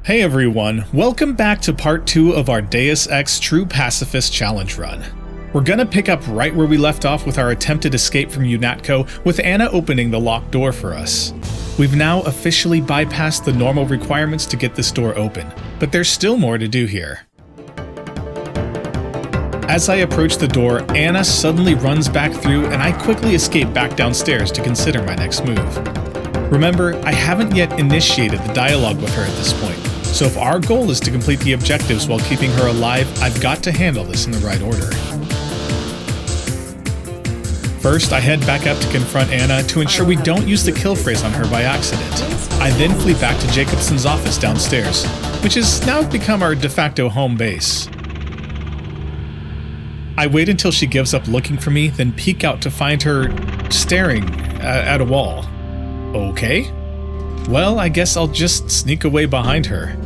Hey everyone, welcome back to part 2 of our Deus Ex True Pacifist challenge run. We're gonna pick up right where we left off with our attempted escape from UNATCO, with Anna opening the locked door for us. We've now officially bypassed the normal requirements to get this door open, but there's still more to do here. As I approach the door, Anna suddenly runs back through and I quickly escape back downstairs to consider my next move. Remember, I haven't yet initiated the dialogue with her at this point, so if our goal is to complete the objectives while keeping her alive, I've got to handle this in the right order. First, I head back up to confront Anna to ensure we don't use the kill phrase on her by accident. I then flee back to Jacobson's office downstairs, which has now become our de facto home base. I wait until she gives up looking for me, then peek out to find her staring at a wall. Okay. Well, I guess I'll just sneak away behind her.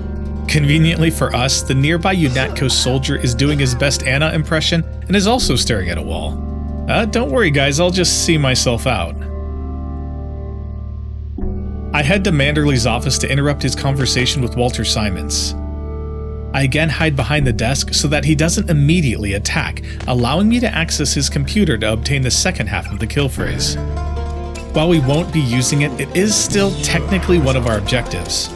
Conveniently for us, the nearby UNATCO soldier is doing his best Anna impression and is also staring at a wall. Don't worry guys, I'll just see myself out. I head to Manderley's office to interrupt his conversation with Walter Simons. I again hide behind the desk so that he doesn't immediately attack, allowing me to access his computer to obtain the second half of the kill phrase. While we won't be using it, it is still technically one of our objectives.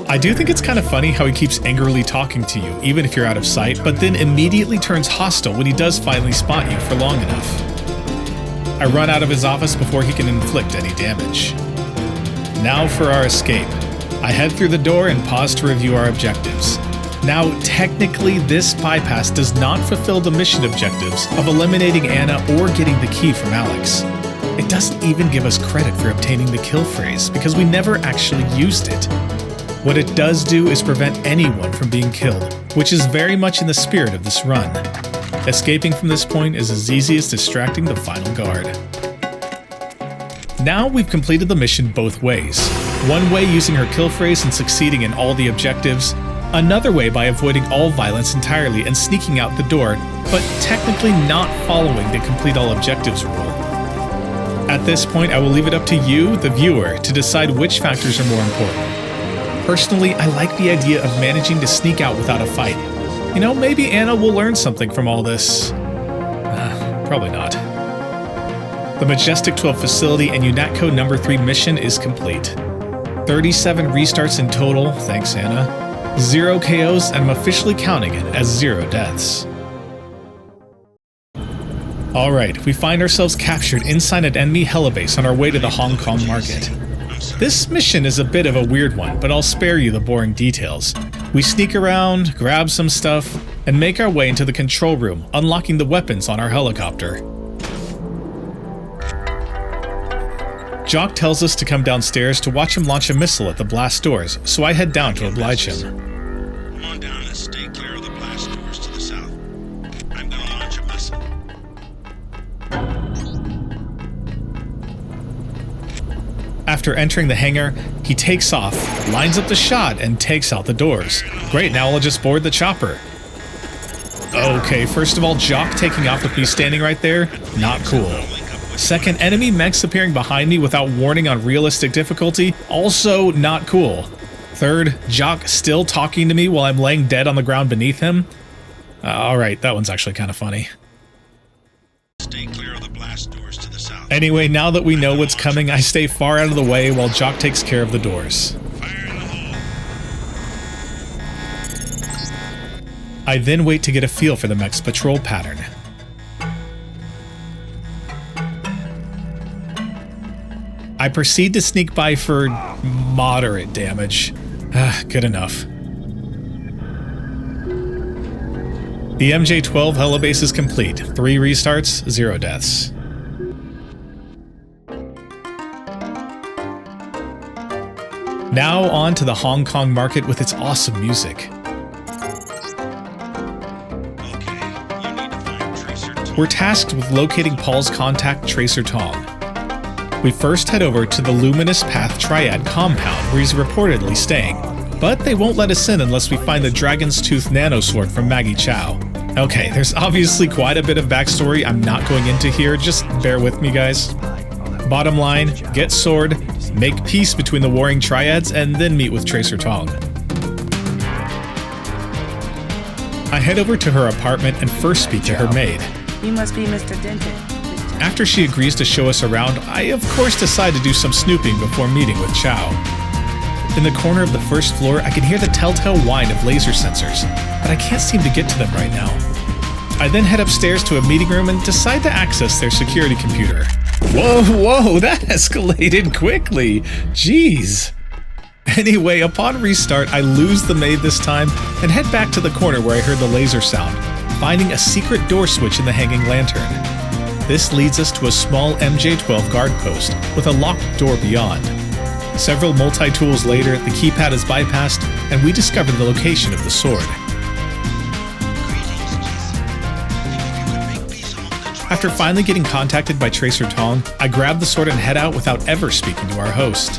I do think it's kind of funny how he keeps angrily talking to you, even if you're out of sight, but then immediately turns hostile when he does finally spot you for long enough. I run out of his office before he can inflict any damage. Now for our escape. I head through the door and pause to review our objectives. Now, technically, this bypass does not fulfill the mission objectives of eliminating Anna or getting the key from Alex. It doesn't even give us credit for obtaining the kill phrase because we never actually used it. What it does do is prevent anyone from being killed, which is very much in the spirit of this run. Escaping from this point is as easy as distracting the final guard. Now we've completed the mission both ways. One way using her kill phrase and succeeding in all the objectives, another way by avoiding all violence entirely and sneaking out the door, but technically not following the complete all objectives rule. At this point, I will leave it up to you, the viewer, to decide which factors are more important. Personally, I like the idea of managing to sneak out without a fight. You know, maybe Anna will learn something from all this. Probably not. The Majestic 12 facility and UNATCO No. 3 mission is complete. 37 restarts in total, thanks Anna. 0 KOs, and I'm officially counting it as 0 deaths. Alright, we find ourselves captured inside an enemy helibase on our way to the Hong Kong market. This mission is a bit of a weird one, but I'll spare you the boring details. We sneak around, grab some stuff, and make our way into the control room, unlocking the weapons on our helicopter. Jock tells us to come downstairs to watch him launch a missile at the blast doors, so I head down to oblige him. Come on down and stay clear of the blast doors to the south. I'm gonna launch a missile. After entering the hangar, he takes off, lines up the shot, and takes out the doors. Great, now I'll just board the chopper. Okay, first of all, Jock taking off with me standing right there, not cool. Second, enemy mechs appearing behind me without warning on realistic difficulty, also not cool. Third, Jock still talking to me while I'm laying dead on the ground beneath him. Alright, that one's actually kind of funny. Stay clear of the blast doors to the south. Anyway, now that we know what's coming, I stay far out of the way while Jock takes care of the doors. Fire in the hole. I then wait to get a feel for the mech's patrol pattern. I proceed to sneak by for moderate damage. Good enough. The MJ12 Helibase is complete. 3 restarts, 0 deaths. Now on to the Hong Kong market with its awesome music. Okay, you need to find Tracer Tong. We're tasked with locating Paul's contact, Tracer Tong. We first head over to the Luminous Path Triad compound where he's reportedly staying, but they won't let us in unless we find the Dragon's Tooth nanosword from Maggie Chow. Okay, there's obviously quite a bit of backstory I'm not going into here, just bear with me guys. Bottom line, get sword, make peace between the warring triads, and then meet with Tracer Tong. I head over to her apartment and first speak to her maid. You must be Mr. Denton. After she agrees to show us around, I of course decide to do some snooping before meeting with Chow. In the corner of the first floor, I can hear the telltale whine of laser sensors, but I can't seem to get to them right now. I then head upstairs to a meeting room and decide to access their security computer. Whoa, that escalated quickly. Jeez. Anyway, upon restart, I lose the maid this time and head back to the corner where I heard the laser sound, finding a secret door switch in the hanging lantern. This leads us to a small MJ12 guard post with a locked door beyond. Several multi-tools later, the keypad is bypassed and we discover the location of the sword. After finally getting contacted by Tracer Tong, I grab the sword and head out without ever speaking to our host.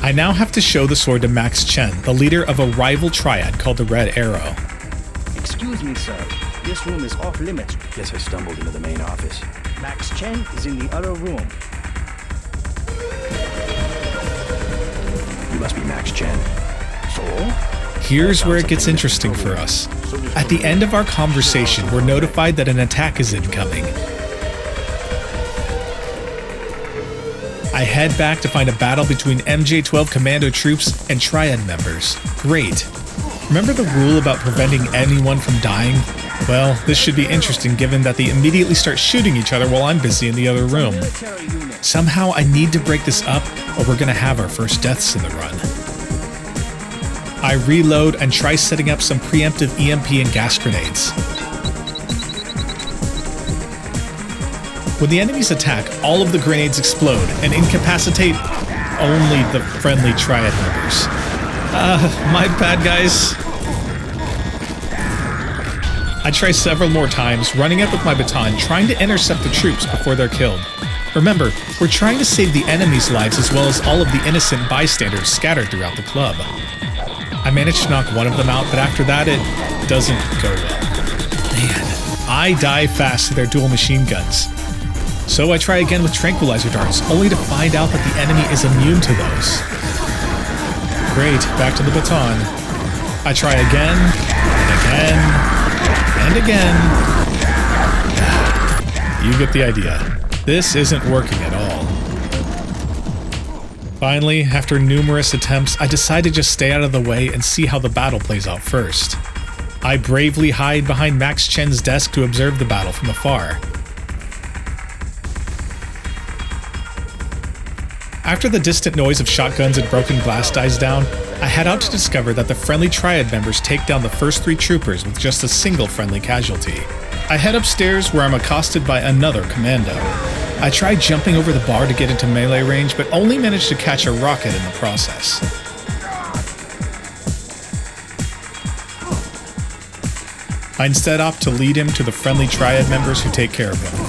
I now have to show the sword to Max Chen, the leader of a rival triad called the Red Arrow. Excuse me, sir. This room is off limits. Guess I stumbled into the main office. Max Chen is in the other room. You must be Max Chen. So? Here's where it gets interesting for us. At the end of our conversation, we're notified that an attack is incoming. I head back to find a battle between MJ12 commando troops and Triad members. Great. Remember the rule about preventing anyone from dying? Well, this should be interesting given that they immediately start shooting each other while I'm busy in the other room. Somehow I need to break this up or we're gonna have our first deaths in the run. I reload and try setting up some preemptive EMP and gas grenades. When the enemies attack, all of the grenades explode and incapacitate only the friendly Triad members. My bad, guys. I try several more times, running up with my baton, trying to intercept the troops before they're killed. Remember, we're trying to save the enemies' lives as well as all of the innocent bystanders scattered throughout the club. I managed to knock one of them out, but after that it doesn't go well. Man, I die fast to their dual machine guns. So I try again with tranquilizer darts, only to find out that the enemy is immune to those. Great, back to the baton. I try again, and again. You get the idea. This isn't working at all. Finally, after numerous attempts, I decide to just stay out of the way and see how the battle plays out first. I bravely hide behind Max Chen's desk to observe the battle from afar. After the distant noise of shotguns and broken glass dies down, I head out to discover that the friendly Triad members take down the first 3 troopers with just a single friendly casualty. I head upstairs where I'm accosted by another commando. I try jumping over the bar to get into melee range, but only manage to catch a rocket in the process. I instead opt to lead him to the friendly Triad members who take care of him.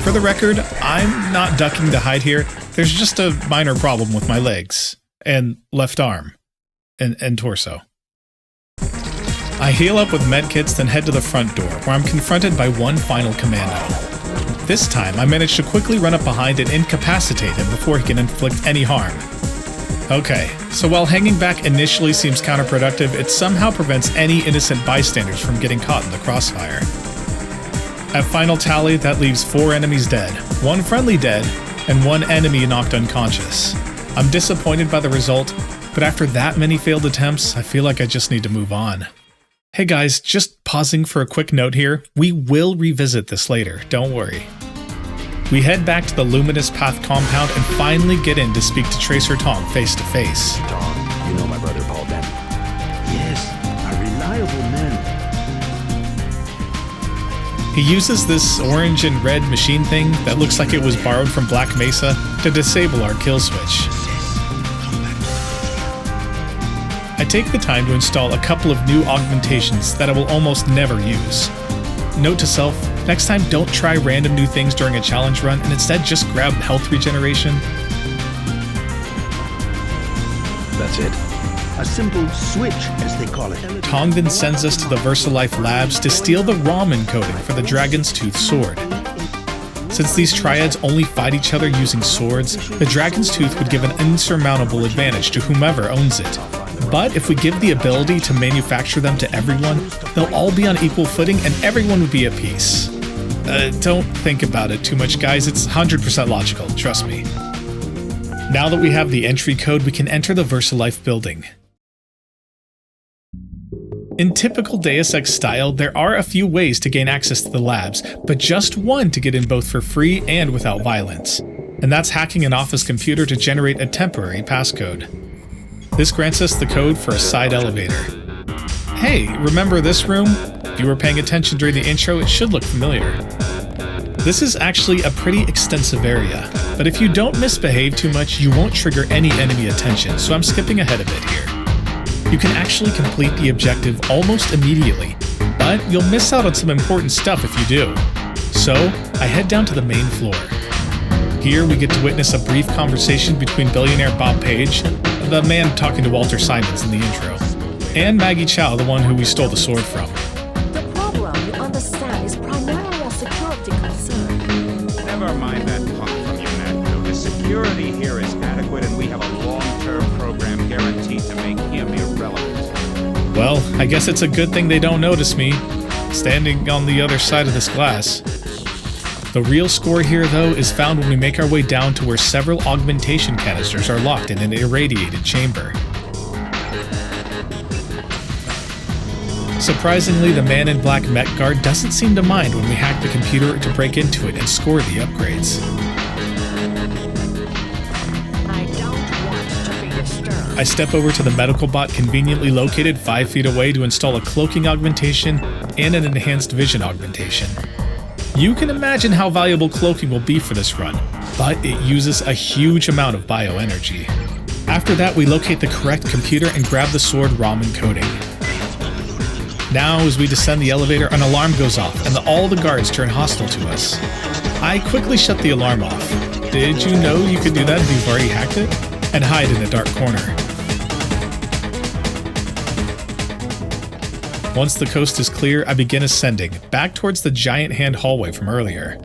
For the record, I'm not ducking to hide here. There's just a minor problem with my legs, and left arm, and torso. I heal up with medkits, then head to the front door, where I'm confronted by one final commando. This time, I manage to quickly run up behind and incapacitate him before he can inflict any harm. Okay, so while hanging back initially seems counterproductive, it somehow prevents any innocent bystanders from getting caught in the crossfire. At final tally, that leaves 4 enemies dead, 1 friendly dead, and 1 enemy knocked unconscious. I'm disappointed by the result, but after that many failed attempts, I feel like I just need to move on. Hey guys, just pausing for a quick note here, we will revisit this later, don't worry. We head back to the Luminous Path compound and finally get in to speak to Tracer Tong face to face. Tong, you know my brother Paul Denton? Yes, a reliable man. He uses this orange and red machine thing that looks like it was borrowed from Black Mesa to disable our kill switch. I take the time to install a couple of new augmentations that I will almost never use. Note to self, next time don't try random new things during a challenge run and instead just grab health regeneration. That's it. A simple switch, as they call it. Tong then sends us to the Versalife labs to steal the ROM encoding for the Dragon's Tooth sword. Since these triads only fight each other using swords, the Dragon's Tooth would give an insurmountable advantage to whomever owns it. But if we give the ability to manufacture them to everyone, they'll all be on equal footing and everyone would be at peace. Don't think about it too much, guys. It's 100% logical, trust me. Now that we have the entry code, we can enter the Versalife building. In typical Deus Ex style, there are a few ways to gain access to the labs, but just one to get in both for free and without violence. And that's hacking an office computer to generate a temporary passcode. This grants us the code for a side elevator. Hey, remember this room? If you were paying attention during the intro, it should look familiar. This is actually a pretty extensive area, but if you don't misbehave too much, you won't trigger any enemy attention, so I'm skipping ahead a bit here. You can actually complete the objective almost immediately, but you'll miss out on some important stuff if you do. So, I head down to the main floor. Here we get to witness a brief conversation between billionaire Bob Page, the man talking to Walter Simons in the intro, and Maggie Chow, the one who we stole the sword from. The problem, you understand, is primarily a security concern. Never mind that talk from UNATCO. The security here is adequate and we have a long-term program guaranteed to make him irrelevant. Well, I guess it's a good thing they don't notice me, standing on the other side of this glass. The real score here, though, is found when we make our way down to where several augmentation canisters are locked in an irradiated chamber. Surprisingly, the man in black Met Guard doesn't seem to mind when we hack the computer to break into it and score the upgrades. I don't want to be disturbed. I step over to the medical bot conveniently located 5 feet away to install a cloaking augmentation and an enhanced vision augmentation. You can imagine how valuable cloaking will be for this run, but it uses a huge amount of bioenergy. After that, we locate the correct computer and grab the sword ramen coating. Now, as we descend the elevator, an alarm goes off and all the guards turn hostile to us. I quickly shut the alarm off. Did you know you could do that if you've already hacked it? And hide in a dark corner. Once the coast is clear, I begin ascending, back towards the giant hand hallway from earlier.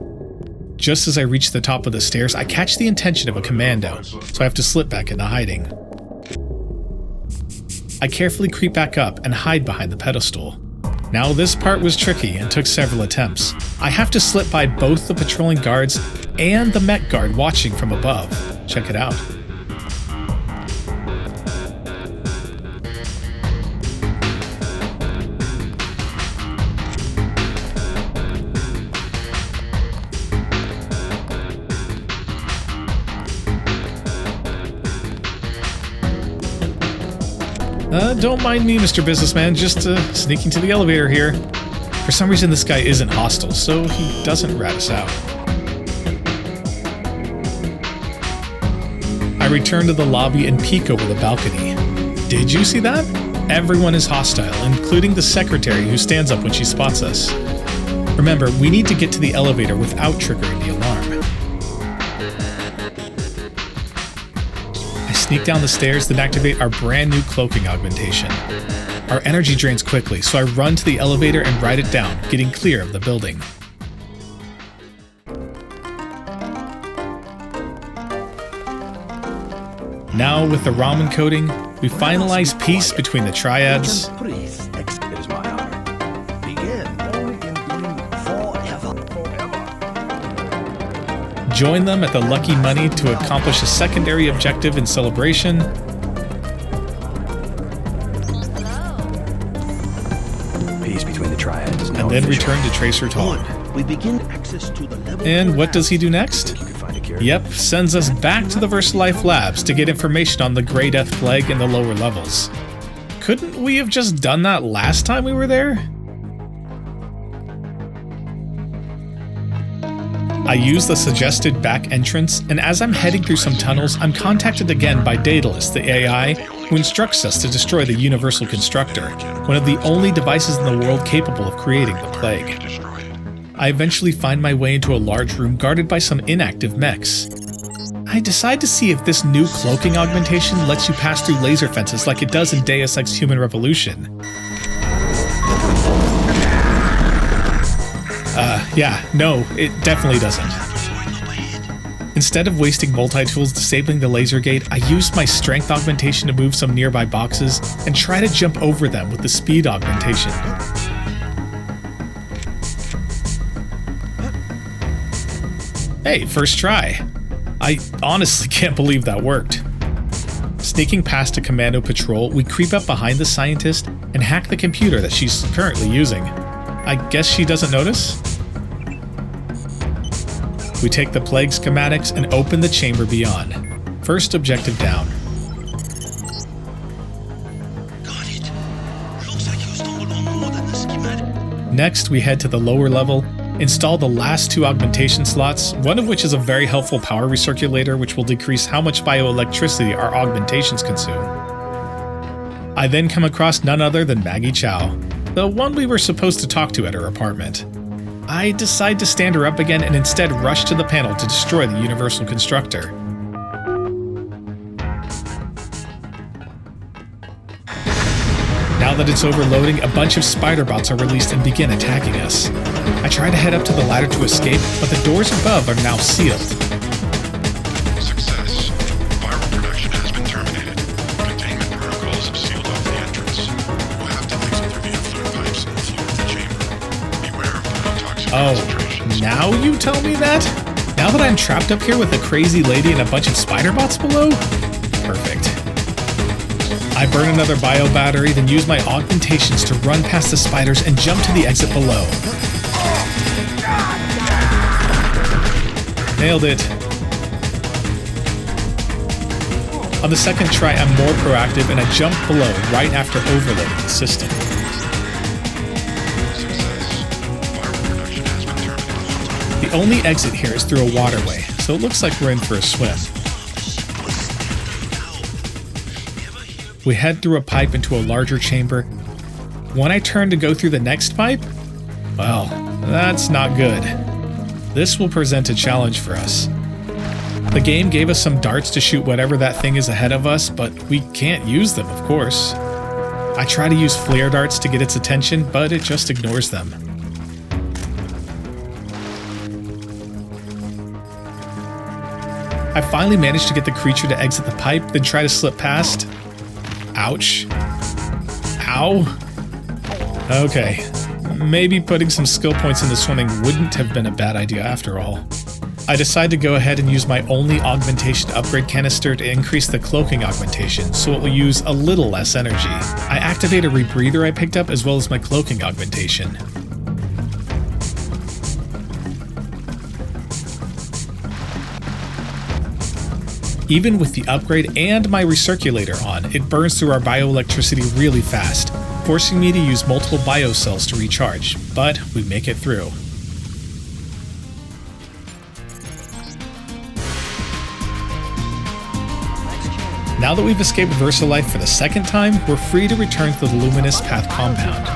Just as I reach the top of the stairs, I catch the attention of a commando, so I have to slip back into hiding. I carefully creep back up and hide behind the pedestal. Now this part was tricky and took several attempts. I have to slip by both the patrolling guards and the Met Guard watching from above. Check it out. Don't mind me, Mr. Businessman, just sneaking to the elevator here. For some reason this guy isn't hostile, so he doesn't rat us out. I return to the lobby and peek over the balcony. Did you see that? Everyone is hostile, including the secretary who stands up when she spots us. Remember, we need to get to the elevator without triggering the alarm. Sneak down the stairs, then activate our brand new cloaking augmentation. Our energy drains quickly, so I run to the elevator and ride it down, getting clear of the building. Now, with the ramen coating, we finalize peace between the triads, It is my honor. Begin. join them at the Lucky Money to accomplish a secondary objective in Celebration, Peace between the triads. and then return to Tracer Talk. We begin access to the level. And what does he do next? You can find a cure. Yep, sends us back to the Versalife labs to get information on the Grey Death Plague in the lower levels. Couldn't we have just done that last time we were there? I use the suggested back entrance, and as I'm heading through some tunnels, I'm contacted again by Daedalus, the AI, who instructs us to destroy the Universal Constructor, one of the only devices in the world capable of creating the plague. I eventually find my way into a large room guarded by some inactive mechs. I decide to see if this new cloaking augmentation lets you pass through laser fences like it does in Deus Ex Human Revolution. Yeah, no, it definitely doesn't. Instead of wasting multi-tools disabling the laser gate, I used my strength augmentation to move some nearby boxes and try to jump over them with the speed augmentation. Hey, first try. I honestly can't believe that worked. Sneaking past a commando patrol, we creep up behind the scientist and hack the computer that she's currently using. I guess she doesn't notice? We take the plague schematics and open the chamber beyond. First objective down. Got it. Looks like you stumbled on more than the schematic. Next, we head to the lower level, install the last 2 augmentation slots, one of which is a very helpful power recirculator which will decrease how much bioelectricity our augmentations consume. I then come across none other than Maggie Chow, the one we were supposed to talk to at her apartment. I decide to stand her up again and instead rush to the panel to destroy the Universal Constructor. Now that it's overloading, a bunch of spider bots are released and begin attacking us. I try to head up to the ladder to escape, but the doors above are now sealed. Success. Viral production has been terminated. Containment protocols have sealed off the entrance. We'll have to exit through the effluent pipes in the floor of the chamber. Beware of toxic concentrations. Now you tell me that? Now that I'm trapped up here with a crazy lady and a bunch of spider bots below? Perfect. I burn another bio battery, then use my augmentations to run past the spiders and jump to the exit below. Nailed it. On the second try, I'm more proactive and I jump below right after overloading the system. The only exit here is through a waterway, so it looks like we're in for a swim. We head through a pipe into a larger chamber. When I turn to go through the next pipe, well, that's not good. This will present a challenge for us. The game gave us some darts to shoot whatever that thing is ahead of us, but we can't use them, of course. I try to use flare darts to get its attention, but it just ignores them. I finally managed to get the creature to exit the pipe, then try to slip past. Ouch. Ow. Okay. Maybe putting some skill points into swimming wouldn't have been a bad idea after all. I decide to go ahead and use my only augmentation upgrade canister to increase the cloaking augmentation, so it will use a little less energy. I activate a rebreather I picked up as well as my cloaking augmentation. Even with the upgrade and my recirculator on, it burns through our bioelectricity really fast, forcing me to use multiple biocells to recharge, but we make it through. Now that we've escaped Versalife for the second time, we're free to return to the Luminous Path compound.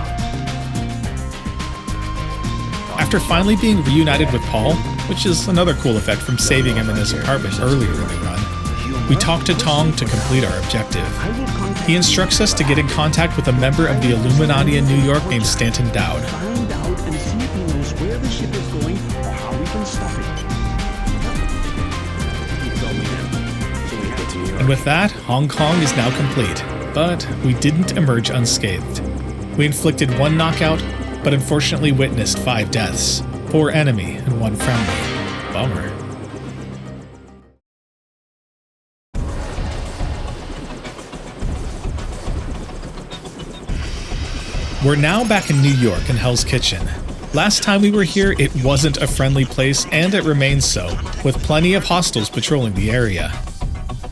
After finally being reunited with Paul, which is another cool effect from saving him in his apartment earlier in the run, we talk to Tong to complete our objective. He instructs us to get in contact with a member of the Illuminati in New York named Stanton Dowd. Find out and see if he knows where the ship is going or how we can stop it. And with that, Hong Kong is now complete, but we didn't emerge unscathed. We inflicted 1 knockout, but unfortunately witnessed 5 deaths, 4 enemy and 1 friendly. Bummer. We're now back in New York in Hell's Kitchen. Last time we were here, it wasn't a friendly place, and it remains so, with plenty of hostiles patrolling the area.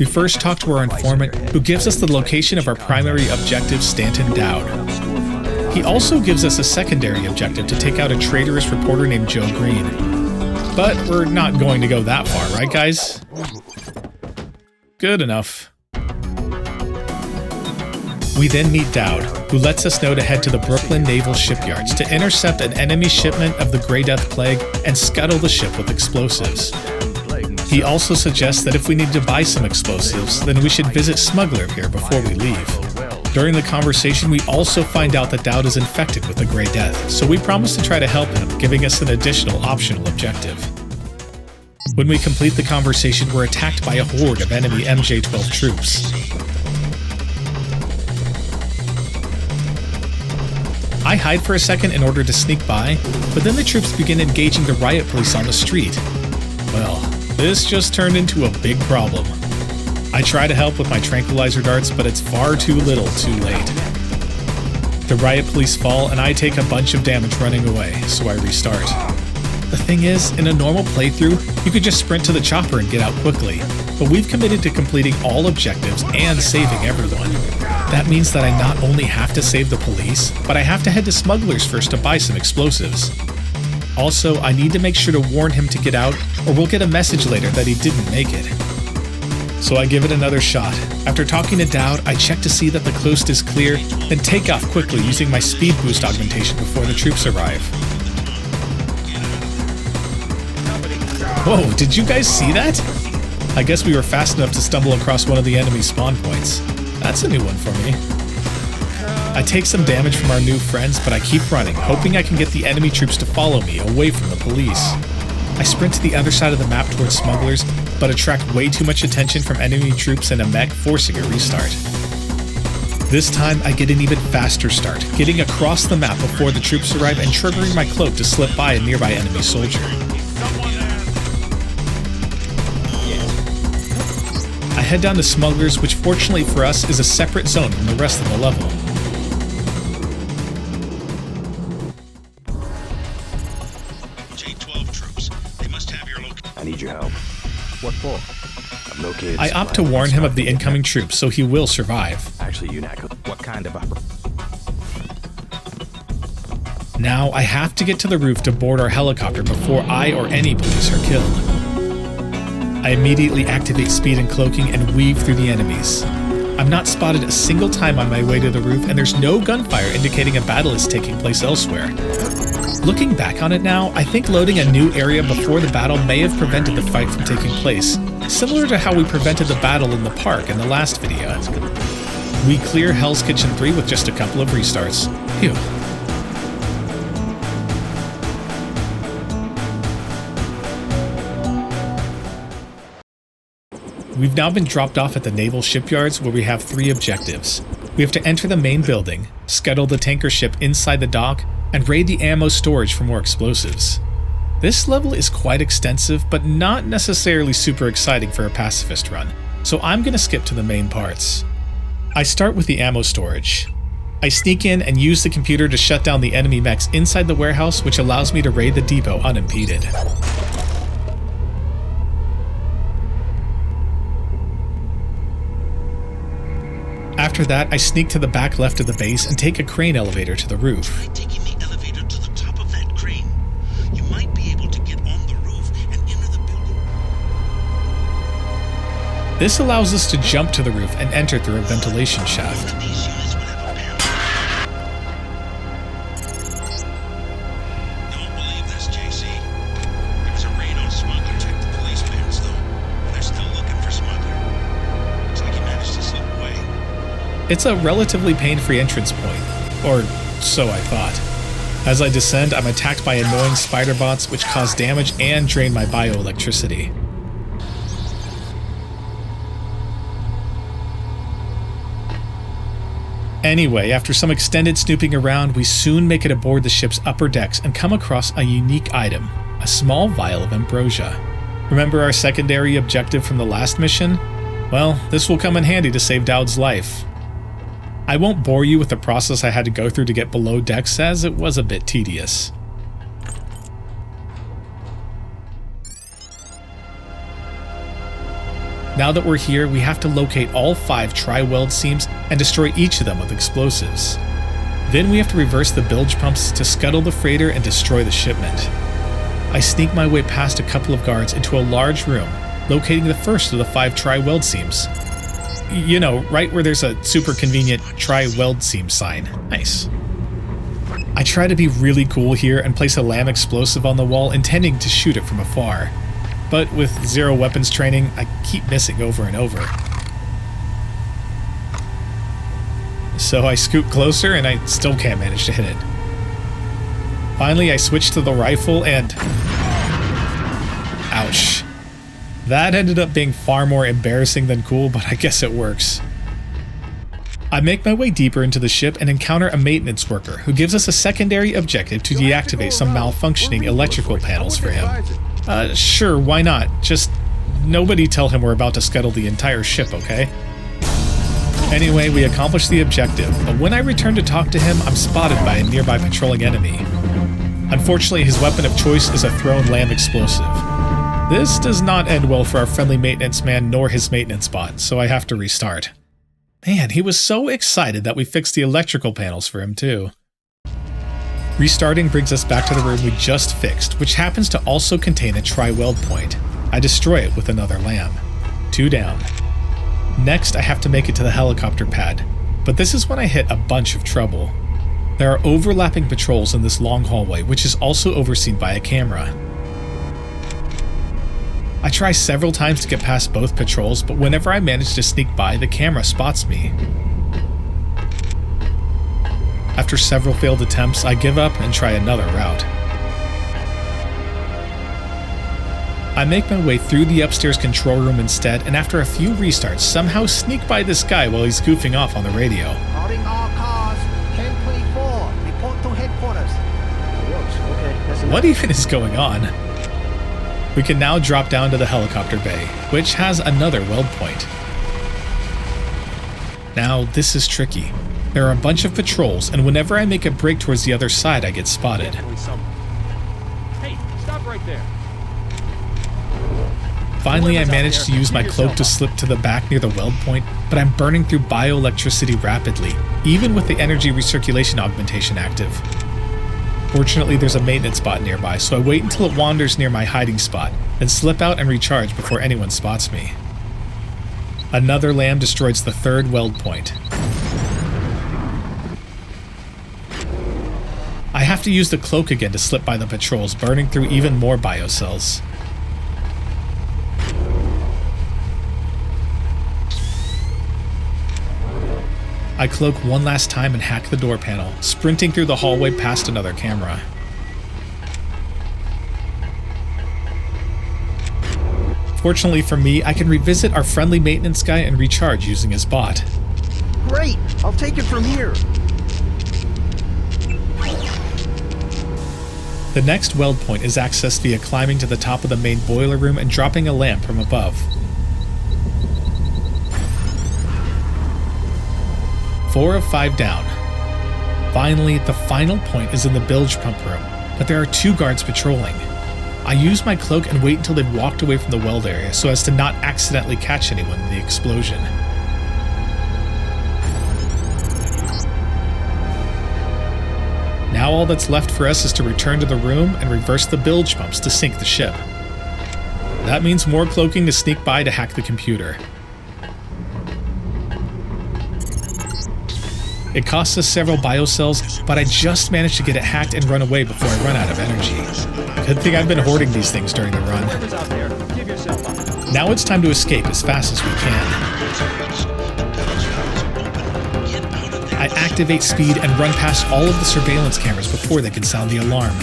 We first talk to our informant, who gives us the location of our primary objective, Stanton Dowd. He also gives us a secondary objective to take out a traitorous reporter named Joe Green. But we're not going to go that far, right guys? Good enough. We then meet Dowd, who lets us know to head to the Brooklyn Naval Shipyards to intercept an enemy shipment of the Grey Death Plague and scuttle the ship with explosives. He also suggests that if we need to buy some explosives, then we should visit Smuggler here before we leave. During the conversation, we also find out that Dowd is infected with the Grey Death, so we promise to try to help him, giving us an additional optional objective. When we complete the conversation, we're attacked by a horde of enemy MJ12 troops. I hide for a second in order to sneak by, but then the troops begin engaging the riot police on the street. Well, this just turned into a big problem. I try to help with my tranquilizer darts, but it's far too little too late. The riot police fall and I take a bunch of damage running away, so I restart. The thing is, in a normal playthrough, you could just sprint to the chopper and get out quickly, but we've committed to completing all objectives and saving everyone. That means that I not only have to save the police, but I have to head to Smuggler's first to buy some explosives. Also, I need to make sure to warn him to get out, or we'll get a message later that he didn't make it. So I give it another shot. After talking to Dowd, I check to see that the coast is clear, then take off quickly using my speed boost augmentation before the troops arrive. Whoa, did you guys see that? I guess we were fast enough to stumble across one of the enemy spawn points. That's a new one for me. I take some damage from our new friends, but I keep running, hoping I can get the enemy troops to follow me away from the police. I sprint to the other side of the map towards Smugglers, but attract way too much attention from enemy troops and a mech, forcing a restart. This time, I get an even faster start, getting across the map before the troops arrive and triggering my cloak to slip by a nearby enemy soldier. I head down to Smugglers, which fortunately for us is a separate zone from the rest of the level. J12 troops. They must have your location. I need your help. What for? I've located. I opt to warn him of the incoming troops, so he will survive. Actually, UNATCO. What kind of a... Now I have to get to the roof to board our helicopter before I or any police are killed. I immediately activate speed and cloaking and weave through the enemies. I'm not spotted a single time on my way to the roof, and there's no gunfire indicating a battle is taking place elsewhere. Looking back on it now, I think loading a new area before the battle may have prevented the fight from taking place, similar to how we prevented the battle in the park in the last video. We clear Hell's Kitchen 3 with just a couple of restarts. Phew. We've now been dropped off at the Naval Shipyards, where we have 3 objectives. We have to enter the main building, scuttle the tanker ship inside the dock, and raid the ammo storage for more explosives. This level is quite extensive, but not necessarily super exciting for a pacifist run, so I'm going to skip to the main parts. I start with the ammo storage. I sneak in and use the computer to shut down the enemy mechs inside the warehouse, which allows me to raid the depot unimpeded. After that, I sneak to the back left of the base and take a crane elevator to the roof. Try taking the elevator to the top of that crane. You might be able to get on the roof and enter the building. This allows us to jump to the roof and enter through a ventilation shaft. These units would have a panel. Don't believe this, JC. There was a raid on Smuggler. Check the police bands, though. They're still looking for Smuggler. Looks like he managed to slip away. It's a relatively pain-free entrance point, or so I thought. As I descend, I'm attacked by annoying spider bots which cause damage and drain my bioelectricity. Anyway, after some extended snooping around, we soon make it aboard the ship's upper decks and come across a unique item, a small vial of ambrosia. Remember our secondary objective from the last mission? Well, this will come in handy to save Dowd's life. I won't bore you with the process I had to go through to get below decks, as it was a bit tedious. Now that we're here, we have to locate all 5 tri-weld seams and destroy each of them with explosives. Then we have to reverse the bilge pumps to scuttle the freighter and destroy the shipment. I sneak my way past a couple of guards into a large room, locating the first of the 5 tri-weld seams. You know, right where there's a super convenient tri-weld seam sign. Nice. I try to be really cool here and place a LAM explosive on the wall, intending to shoot it from afar. But with 0 weapons training, I keep missing over and over. So I scoot closer and I still can't manage to hit it. Finally, I switch to the rifle and... ouch. That ended up being far more embarrassing than cool, but I guess it works. I make my way deeper into the ship and encounter a maintenance worker who gives us a secondary objective to deactivate some malfunctioning electrical panels for him. Sure, why not? Just nobody tell him we're about to scuttle the entire ship, okay? Anyway, we accomplish the objective, but when I return to talk to him, I'm spotted by a nearby patrolling enemy. Unfortunately, his weapon of choice is a thrown lamb explosive. This does not end well for our friendly maintenance man nor his maintenance bot, so I have to restart. Man, he was so excited that we fixed the electrical panels for him too. Restarting brings us back to the room we just fixed, which happens to also contain a tri-weld point. I destroy it with another lamb. 2 down. Next, I have to make it to the helicopter pad, but this is when I hit a bunch of trouble. There are overlapping patrols in this long hallway, which is also overseen by a camera. I try several times to get past both patrols, but whenever I manage to sneak by, the camera spots me. After several failed attempts, I give up and try another route. I make my way through the upstairs control room instead, and after a few restarts, somehow sneak by this guy while he's goofing off on the radio. Calling all cars, 1024, report to headquarters. Okay, what even is going on? We can now drop down to the helicopter bay, which has another weld point. Now, this is tricky. There are a bunch of patrols, and whenever I make a break towards the other side, I get spotted. Hey, stop right there. Finally, I manage to use my cloak to slip to the back near the weld point, but I'm burning through bioelectricity rapidly, even with the energy recirculation augmentation active. Fortunately, there's a maintenance bot nearby, so I wait until it wanders near my hiding spot, then slip out and recharge before anyone spots me. Another lamb destroys the 3rd weld point. I have to use the cloak again to slip by the patrols, burning through even more biocells. I cloak one last time and hack the door panel, sprinting through the hallway past another camera. Fortunately for me, I can revisit our friendly maintenance guy and recharge using his bot. Great! I'll take it from here. The next weld point is accessed via climbing to the top of the main boiler room and dropping a lamp from above. 4 of 5 down. Finally, the final point is in the bilge pump room, but there are 2 guards patrolling. I use my cloak and wait until they've walked away from the weld area so as to not accidentally catch anyone in the explosion. Now all that's left for us is to return to the room and reverse the bilge pumps to sink the ship. That means more cloaking to sneak by to hack the computer. It costs us several biocells, but I just managed to get it hacked and run away before I run out of energy. Good thing I've been hoarding these things during the run. Now it's time to escape as fast as we can. I activate speed and run past all of the surveillance cameras before they can sound the alarm.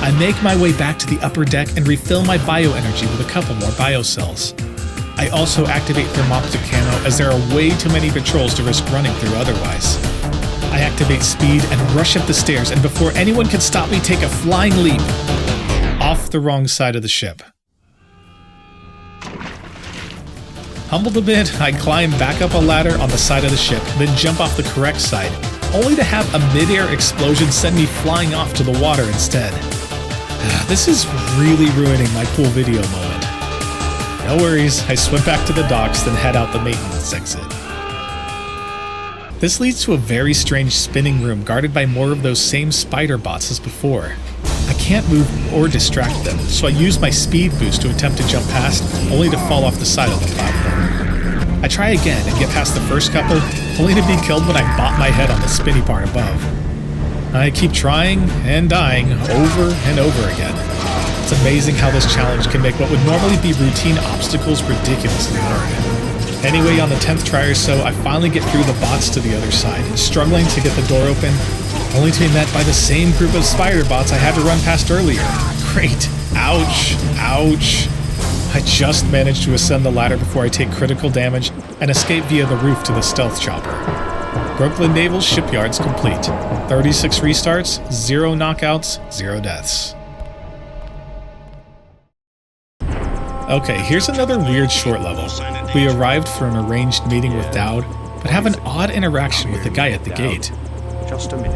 I make my way back to the upper deck and refill my bioenergy with a couple more biocells. I also activate thermoptic camo as there are way too many patrols to risk running through otherwise. I activate speed and rush up the stairs, and before anyone can stop me, take a flying leap off the wrong side of the ship. Humbled a bit, I climb back up a ladder on the side of the ship, then jump off the correct side, only to have a mid-air explosion send me flying off to the water instead. This is really ruining my cool video moment. No worries, I swim back to the docks, then head out the maintenance exit. This leads to a very strange spinning room guarded by more of those same spider bots as before. I can't move or distract them, so I use my speed boost to attempt to jump past, only to fall off the side of the platform. I try again and get past the first couple, only to be killed when I bop my head on the spinny part above. I keep trying and dying over and over again. It's amazing how this challenge can make what would normally be routine obstacles ridiculously hard. Anyway, on the 10th try or so, I finally get through the bots to the other side, struggling to get the door open, only to be met by the same group of spider bots I had to run past earlier. Great. Ouch. Ouch. I just managed to ascend the ladder before I take critical damage and escape via the roof to the stealth chopper. Brooklyn Naval Shipyards complete. 36 restarts, 0 knockouts, 0 deaths. Okay, here's another weird short level. We arrived for an arranged meeting with Dowd, but have an odd interaction with the guy at the gate. Just a minute.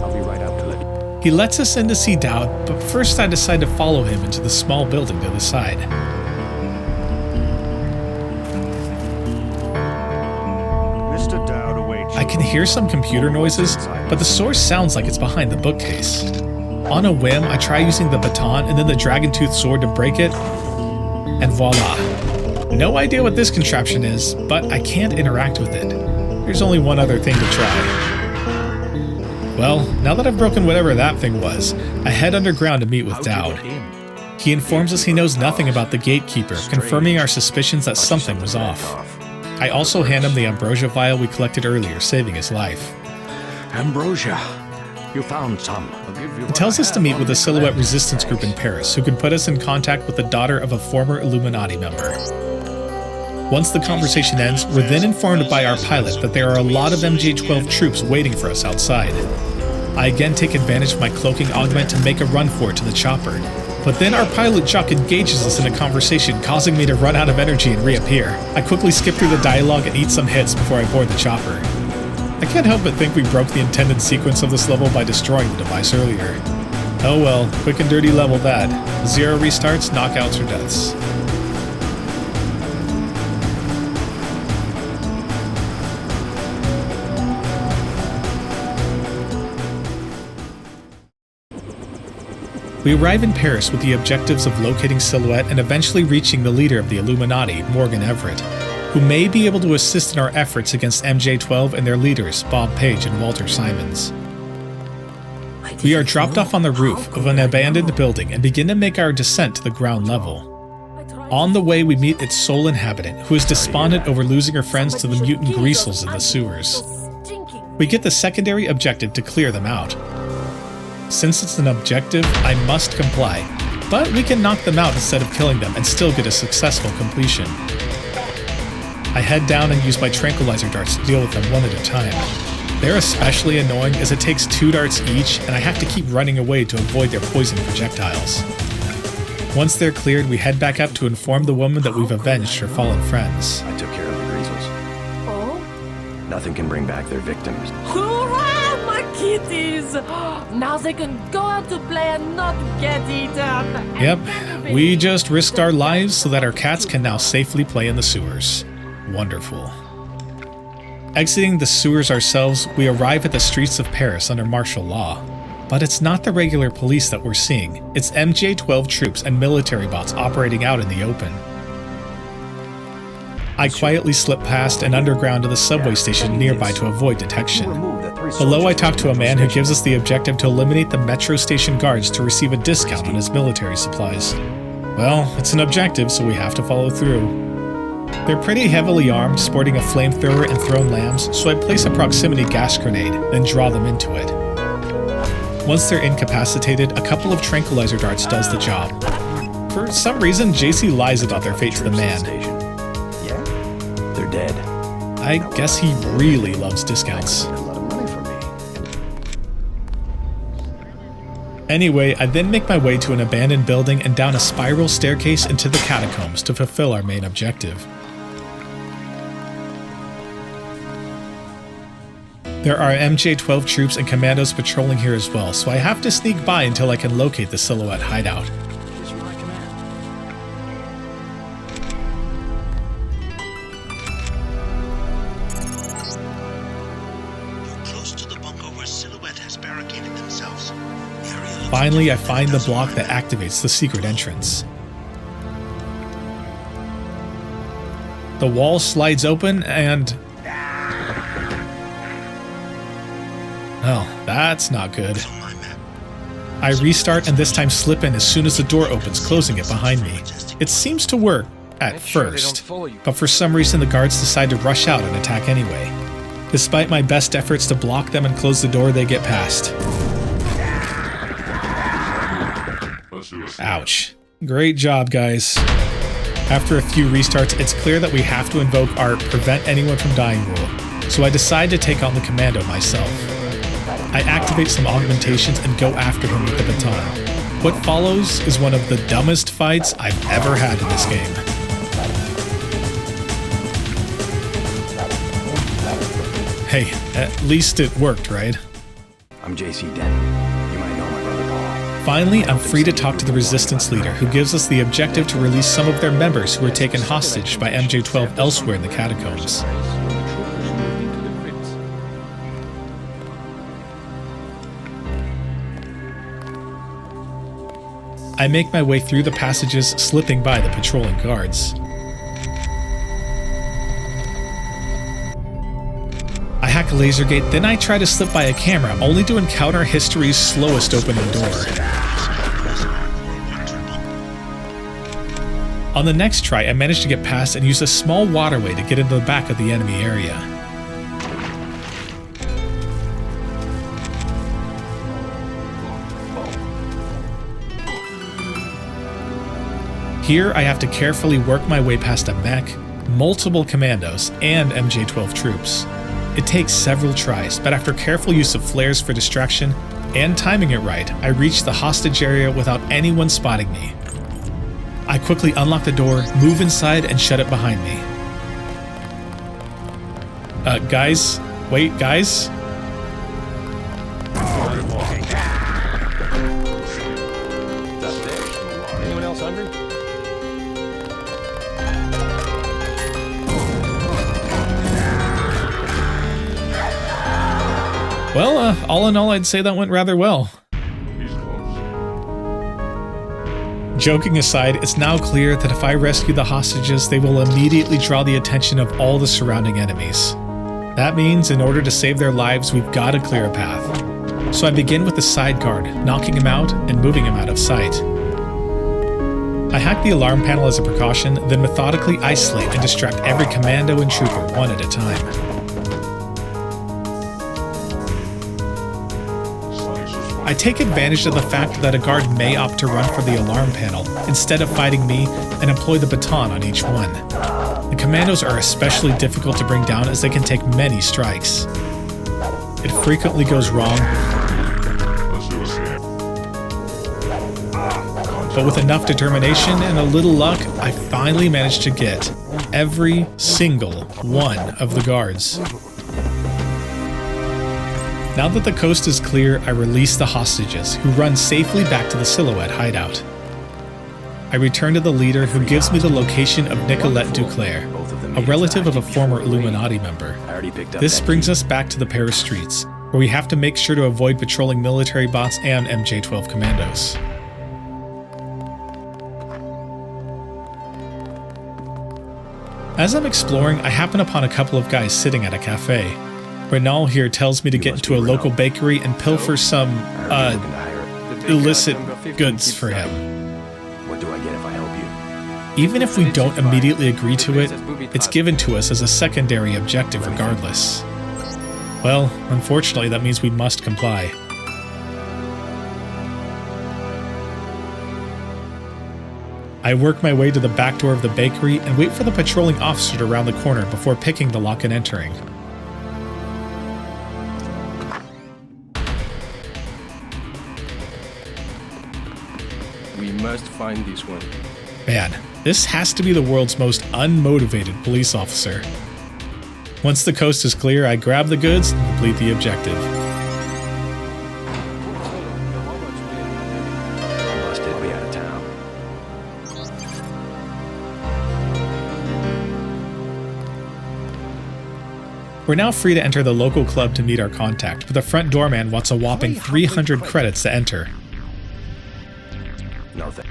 I'll be right out to let. He lets us in to see Dowd, but first I decide to follow him into the small building to the side. Mr. Dowd awaits. I can hear some computer noises, but the source sounds like it's behind the bookcase. On a whim, I try using the baton and then the dragon-tooth sword to break it, and voila. No idea what this contraption is, but I can't interact with it. There's only one other thing to try. Well, now that I've broken whatever that thing was, I head underground to meet with Dowd. He informs us he knows nothing about the gatekeeper, confirming our suspicions that something was off. I also hand him the ambrosia vial we collected earlier, saving his life. Ambrosia. You found some. I'll give you. He tells us to meet with a Silhouette resistance group in Paris who can put us in contact with the daughter of a former Illuminati member. Once the conversation ends, we're then informed by our pilot that there are a lot of MJ12 troops waiting for us outside. I again take advantage of my cloaking augment to make a run for it to the chopper, but then our pilot Chuck engages us in a conversation, causing me to run out of energy and reappear. I quickly skip through the dialogue and eat some hits before I board the chopper. I can't help but think we broke the intended sequence of this level by destroying the device earlier. Oh well, quick and dirty level that. 0 restarts, knockouts, or deaths. We arrive in Paris with the objectives of locating Silhouette and eventually reaching the leader of the Illuminati, Morgan Everett, who may be able to assist in our efforts against MJ12 and their leaders, Bob Page and Walter Simons. We are dropped off on the roof of an abandoned building and begin to make our descent to the ground level. On the way, we meet its sole inhabitant, who is despondent over losing her friends to the mutant greasels in the sewers. We get the secondary objective to clear them out. Since it's an objective, I must comply, but we can knock them out instead of killing them and still get a successful completion. I head down and use my tranquilizer darts to deal with them one at a time. They're especially annoying as it takes 2 darts each and I have to keep running away to avoid their poison projectiles. Once they're cleared, we head back up to inform the woman that we've avenged her fallen friends. I took care of the greasels. Oh? Nothing can bring back their victims. Hurrah, my kitties! Now they can go out to play and not get eaten. Yep, we just risked our lives so that our cats can now safely play in the sewers. Wonderful. Exiting the sewers ourselves, we arrive at the streets of Paris under martial law. But it's not the regular police that we're seeing, it's MJ12 troops and military bots operating out in the open. I quietly slip past and underground to the subway station nearby to avoid detection. Below, I talk to a man who gives us the objective to eliminate the metro station guards to receive a discount on his military supplies. Well, it's an objective, so we have to follow through. They're pretty heavily armed, sporting a flamethrower and thrown lambs, so I place a proximity gas grenade, then draw them into it. Once they're incapacitated, a couple of tranquilizer darts does the job. For some reason, JC lies about their fate to the man. Yeah? They're dead. I guess he really loves discounts. A lot of money from me. Anyway, I then make my way to an abandoned building and down a spiral staircase into the Catacombs to fulfill our main objective. There are MJ12 troops and commandos patrolling here as well, so I have to sneak by until I can locate the Silhouette hideout. You're close to the bunker where Silhouette has barricaded themselves. The area looks Finally, I find the block that activates the secret entrance. The wall slides open and... oh, that's not good. on my map. I restart and this time slip in as soon as the door opens, closing it behind me. It seems to work at first, but for some reason the guards decide to rush out and attack anyway. Despite my best efforts to block them and close the door, they get past. Ouch. Great job, guys. After a few restarts, it's clear that we have to invoke our prevent anyone from dying rule, so I decide to take on the commando myself. I activate some augmentations and go after him with the baton. What follows is one of the dumbest fights I've ever had in this game. Hey, at least it worked, right? I'm JC Denton. You might know my brother Paul. Finally, I'm free to talk to the Resistance leader, who gives us the objective to release some of their members who were taken hostage by MJ12 elsewhere in the Catacombs. I make my way through the passages, slipping by the patrolling guards. I hack a laser gate, then I try to slip by a camera, only to encounter history's slowest opening door. On the next try, I manage to get past and use a small waterway to get into the back of the enemy area. Here, I have to carefully work my way past a mech, multiple commandos, and MJ12 troops. It takes several tries, but after careful use of flares for distraction and timing it right, I reach the hostage area without anyone spotting me. I quickly unlock the door, move inside, and shut it behind me. Guys? Wait, guys? Anyone else hungry? Well, all in all, I'd say that went rather well. Joking aside, it's now clear that if I rescue the hostages, they will immediately draw the attention of all the surrounding enemies. That means in order to save their lives, we've got to clear a path. So I begin with the side guard, knocking him out and moving him out of sight. I hack the alarm panel as a precaution, then methodically isolate and distract every commando and trooper one at a time. I take advantage of the fact that a guard may opt to run for the alarm panel instead of fighting me and employ the baton on each one. The commandos are especially difficult to bring down as they can take many strikes. It frequently goes wrong, but with enough determination and a little luck, I finally manage to get every single one of the guards. Now that the coast is clear, I release the hostages, who run safely back to the Silhouette hideout. I return to the leader, who gives me the location of Chateau DuClaire, a relative of a former Illuminati member. This brings us back to the Paris streets, where we have to make sure to avoid patrolling military bots and MJ12 commandos. As I'm exploring, I happen upon a couple of guys sitting at a cafe. Renal here tells me to get into a local bakery and pilfer some, illicit goods for him. What do I get if I help you? Even if we don't immediately agree to it, it's given to us as a secondary objective regardless. Well, unfortunately, that means we must comply. I work my way to the back door of the bakery and wait for the patrolling officer to round the corner before picking the lock and entering. We must find this one. Man, this has to be the world's most unmotivated police officer. Once the coast is clear, I grab the goods and complete the objective. Busted me out of town. We're now free to enter the local club to meet our contact, but the front doorman wants a whopping 300 credits to enter.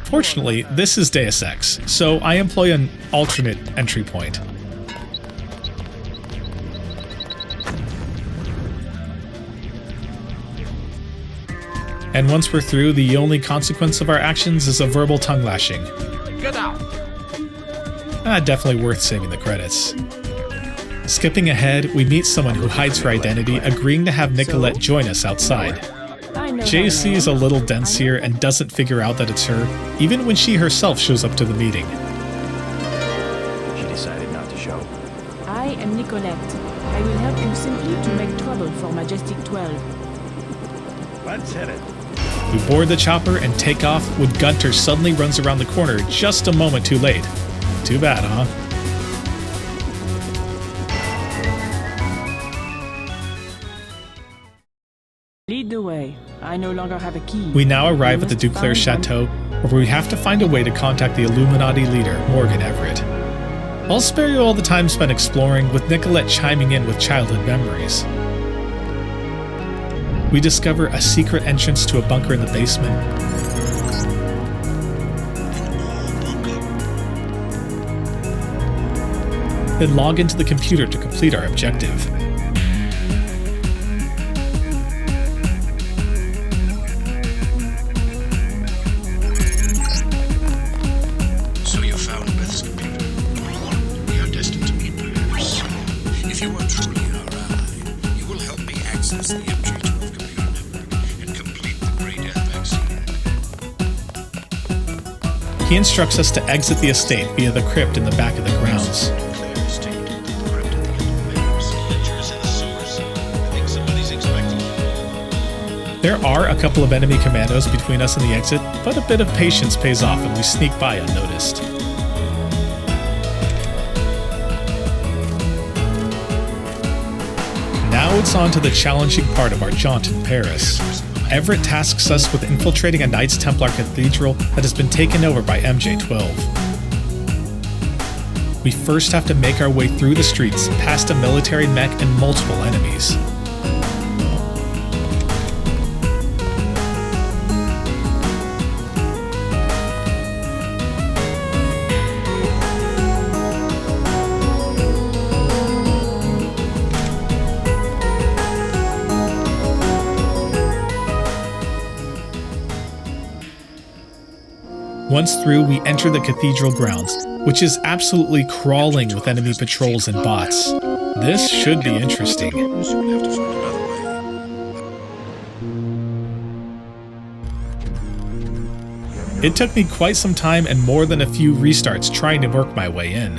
Fortunately, this is Deus Ex, so I employ an alternate entry point. And once we're through, the only consequence of our actions is a verbal tongue lashing. Get out! Definitely worth saving the credits. Skipping ahead, we meet someone who hides her identity, agreeing to have Nicolette join us outside. JC is a little dense here and doesn't figure out that it's her, even when she herself shows up to the meeting. She decided not to show. I am Nicolette. I will help you simply to make trouble for Majestic 12. Let's hit it. We board the chopper and take off when Gunter suddenly runs around the corner just a moment too late. Too bad, huh? Lead the way. I no longer have a key. We now arrive at the DuClaire Chateau, where we have to find a way to contact the Illuminati leader, Morgan Everett. I'll spare you all the time spent exploring, with Nicolette chiming in with childhood memories. We discover a secret entrance to a bunker in the basement. Then log into the computer to complete our objective. So you found Beth's computer. We are destined to meet perhaps. If you are truly our ally, you will help me access the MJ12 computer network and complete the Grey Death vaccine. He instructs us to exit the estate via the crypt in the back of the grounds. There are a couple of enemy commandos between us and the exit, but a bit of patience pays off and we sneak by unnoticed. Now it's on to the challenging part of our jaunt in Paris. Everett tasks us with infiltrating a Knights Templar Cathedral that has been taken over by MJ12. We first have to make our way through the streets, past a military mech and multiple enemies. Once through, we enter the cathedral grounds, which is absolutely crawling with enemy patrols and bots. This should be interesting. It took me quite some time and more than a few restarts trying to work my way in.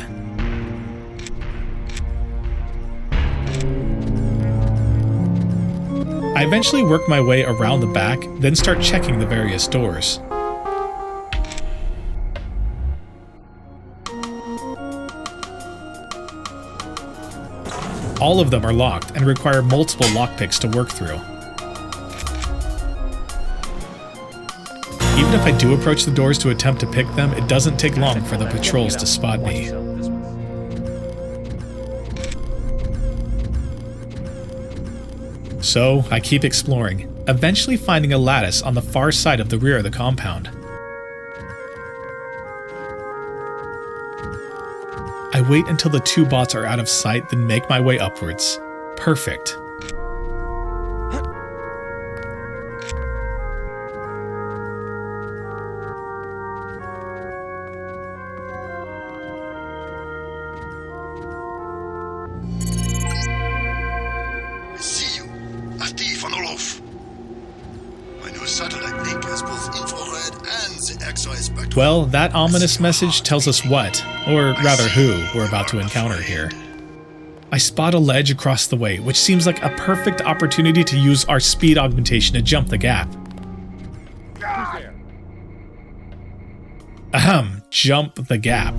I eventually work my way around the back, then start checking the various doors. All of them are locked and require multiple lockpicks to work through. Even if I do approach the doors to attempt to pick them, it doesn't take long for the patrols to spot me. So I keep exploring, eventually finding a lattice on the far side of the rear of the compound. I wait until the two bots are out of sight, then make my way upwards. Perfect. I see you. A thief on the roof. My new satellite link has both infrared and the XI spectrum. Well, that ominous message tells us what, or rather who, we're about to encounter here. I spot a ledge across the way, which seems like a perfect opportunity to use our speed augmentation to jump the gap. Ahem, jump the gap.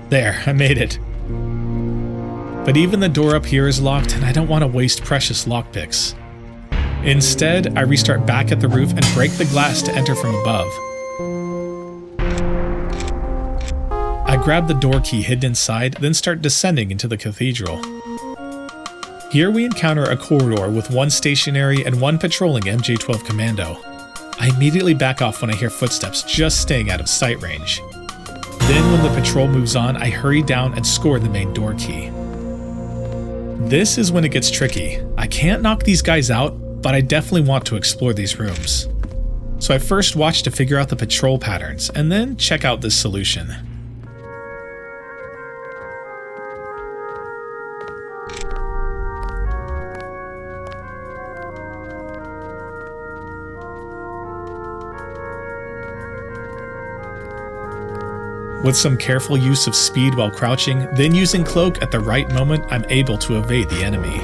There, I made it. But even the door up here is locked, and I don't want to waste precious lockpicks. Instead, I restart back at the roof and break the glass to enter from above. I grab the door key hidden inside, then start descending into the cathedral. Here we encounter a corridor with one stationary and one patrolling MJ12 commando. I immediately back off when I hear footsteps just staying out of sight range. Then when the patrol moves on, I hurry down and score the main door key. This is when it gets tricky. I can't knock these guys out, but I definitely want to explore these rooms. So I first watch to figure out the patrol patterns, and then check out this solution. With some careful use of speed while crouching, then using cloak at the right moment, I'm able to evade the enemy.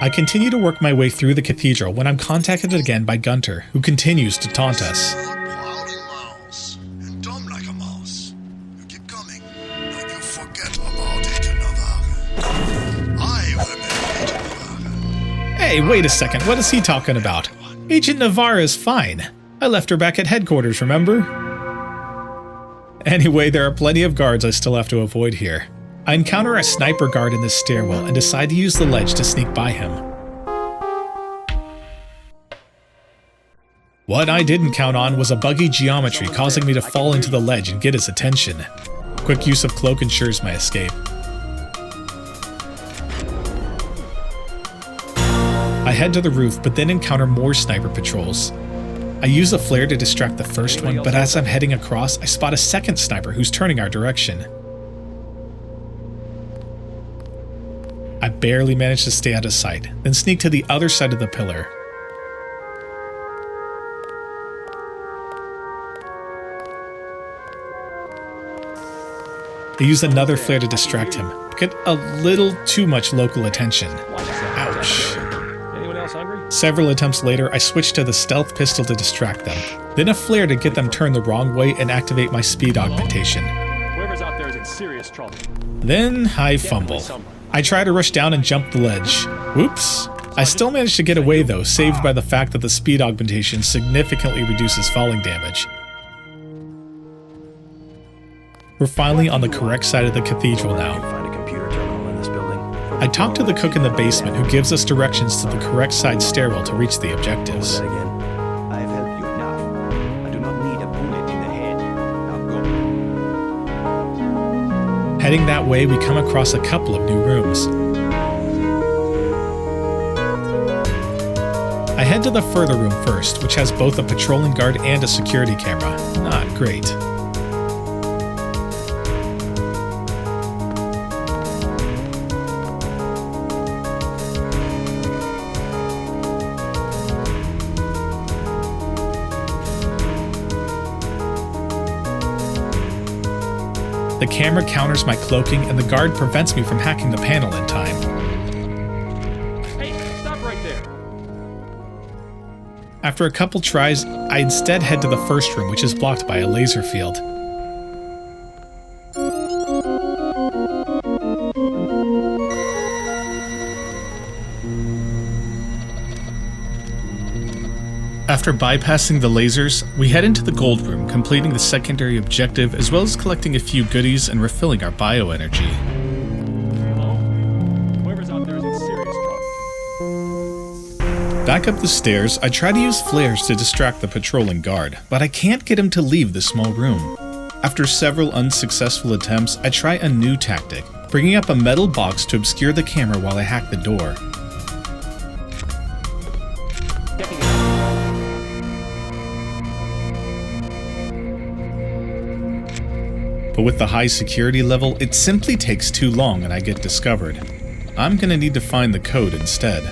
I continue to work my way through the cathedral when I'm contacted again by Gunter, who continues to taunt us. Hey, wait a second, what is he talking about? Agent Navarre is fine. I left her back at headquarters, remember? Anyway, there are plenty of guards I still have to avoid here. I encounter a sniper guard in the stairwell and decide to use the ledge to sneak by him. What I didn't count on was a buggy geometry causing me to fall into the ledge and get his attention. Quick use of cloak ensures my escape. I head to the roof, but then encounter more sniper patrols. I use a flare to distract the first one, but as I'm heading across, I spot a second sniper who's turning our direction. I barely manage to stay out of sight, then sneak to the other side of the pillar. I use another flare to distract him, get a little too much local attention. Ouch. Several attempts later, I switch to the stealth pistol to distract them, then a flare to get them turned the wrong way and activate my speed augmentation. Whoever's out there is in serious trouble. Then I fumble. I try to rush down and jump the ledge. Whoops. I still manage to get away though, saved by the fact that the speed augmentation significantly reduces falling damage. We're finally on the correct side of the cathedral now. I talk to the cook in the basement who gives us directions to the correct side stairwell to reach the objectives. I've helped you enough. I do not need a bullet in the head. Now go. Heading that way, we come across a couple of new rooms. I head to the further room first, which has both a patrolling guard and a security camera. Not great. The camera counters my cloaking, and the guard prevents me from hacking the panel in time. Hey, stop right there. After a couple tries, I instead head to the first room, which is blocked by a laser field. After bypassing the lasers, we head into the gold room, completing the secondary objective as well as collecting a few goodies and refilling our bioenergy. Hello? Whoever's out there is in serious trouble. Back up the stairs, I try to use flares to distract the patrolling guard, but I can't get him to leave the small room. After several unsuccessful attempts, I try a new tactic, bringing up a metal box to obscure the camera while I hack the door. But with the high security level, it simply takes too long and I get discovered. I'm gonna need to find the code instead.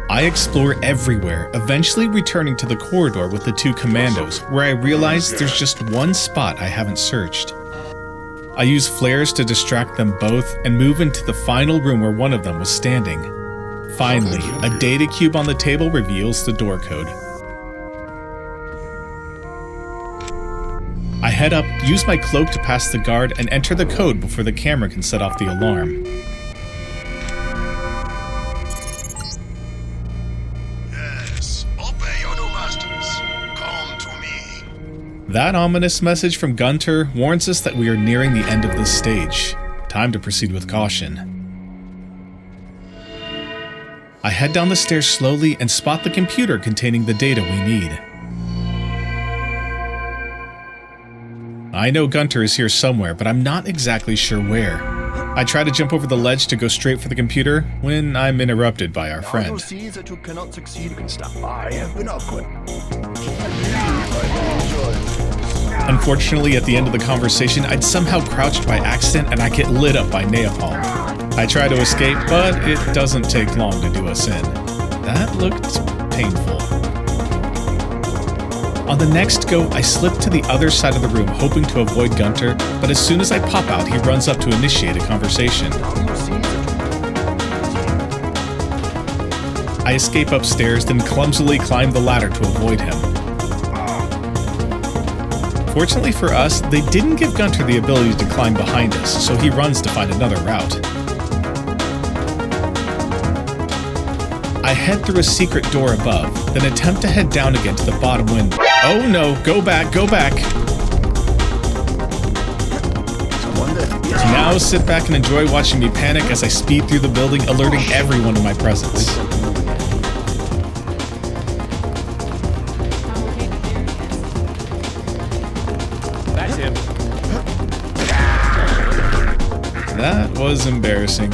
I explore everywhere, eventually returning to the corridor with the two commandos, where I realize there's just one spot I haven't searched. I use flares to distract them both and move into the final room where one of them was standing. Finally, a data cube on the table reveals the door code. I head up, use my cloak to pass the guard, and enter the code before the camera can set off the alarm. Yes, obey your new masters. Come to me. That ominous message from Gunter warns us that we are nearing the end of this stage. Time to proceed with caution. I head down the stairs slowly and spot the computer containing the data we need. I know Gunter is here somewhere, but I'm not exactly sure where. I try to jump over the ledge to go straight for the computer when I'm interrupted by our friend. See that you cannot succeed. You can stop. I have been output. Unfortunately, at the end of the conversation, I'd somehow crouched by accident and I get lit up by napalm. I try to escape, but it doesn't take long to do us in. That looked painful. On the next go, I slip to the other side of the room, hoping to avoid Gunter, but as soon as I pop out, he runs up to initiate a conversation. I escape upstairs, then clumsily climb the ladder to avoid him. Fortunately for us, they didn't give Gunter the ability to climb behind us, so he runs to find another route. I head through a secret door above, then attempt to head down again to the bottom window. Oh no, go back, go back! Now sit back and enjoy watching me panic as I speed through the building, alerting everyone of my presence. That's him. That was embarrassing.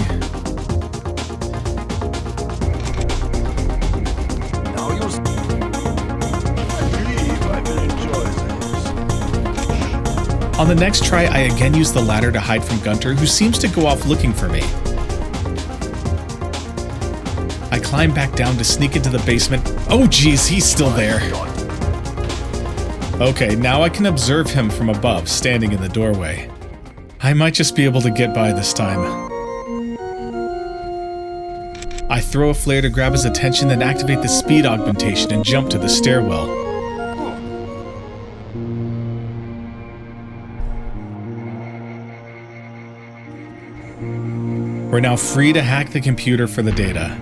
On the next try, I again use the ladder to hide from Gunter, who seems to go off looking for me. I climb back down to sneak into the basement. Oh geez, he's still there. Okay, now I can observe him from above, standing in the doorway. I might just be able to get by this time. I throw a flare to grab his attention, then activate the speed augmentation and jump to the stairwell. We're now free to hack the computer for the data.